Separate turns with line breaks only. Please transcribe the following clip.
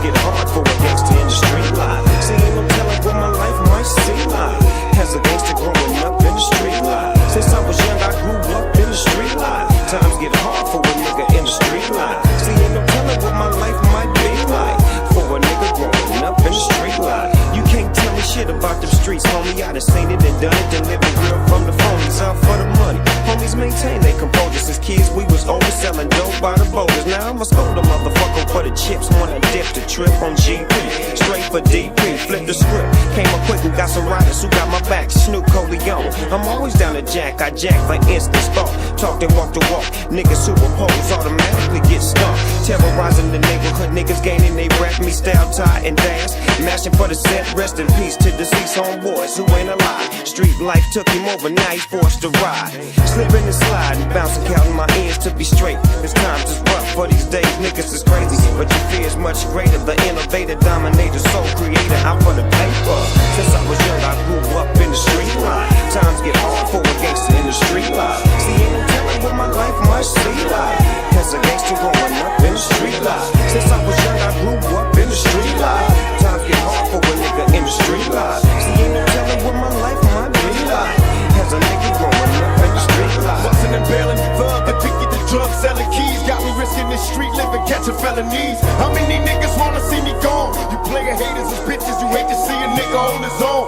get hard for a gangster in the street life. See, ain't no telling what my life might seem like. As a gangster growing up in the street life. Since I was young, I grew up in the street life. Times get hard for a nigga in the street life. See, ain't no telling what my life might be like. For a nigga growing up in the street life. You can't tell me shit about them streets, homie. I done seen it and done it. Delivered real from the phonies, out for the money. Homies maintain they composure. Since kids we was overselling dope by the boulders. Now I'ma scold a motherfucker for the chips. Wanna dip the trip on GP. Straight for DP, flip the script. Came up quick and got some riders who got my back. Snoop Coleon. I'm always down to jack. I jack for instant thought. Talk and walk the walk. Niggas superpose automatically get stuck. Terrorizing the neighborhood. Niggas gaining they rap me style, tie and dance. Mashing for the set. Rest in peace to deceased homeboys who ain't alive. Street life took him over. Now he's forced to ride. Slipping and sliding. Bouncing, counting my ends to be straight. This time's just rough for these days. Niggas is crazy. But your fear is much greater. The innovator, dominator, soul creator. I'm for the paper. Since I was young, I grew up in the street life. Times get hard for a gangster in the street life. See, ain't no telling what my life might see like. As a gangster growing up in the street life. Since I was young, I grew up in the street life. Times get hard for a nigga in the street life. See, ain't no telling what my life might be like. As a nigga growing up in the street life.
Bustin' and bailin', thug addicted to drugs, selling keys. Got me risking this street living, catching felonies. How many niggas wanna see me gone? You player haters as bitches, you hate to see a nigga on his own.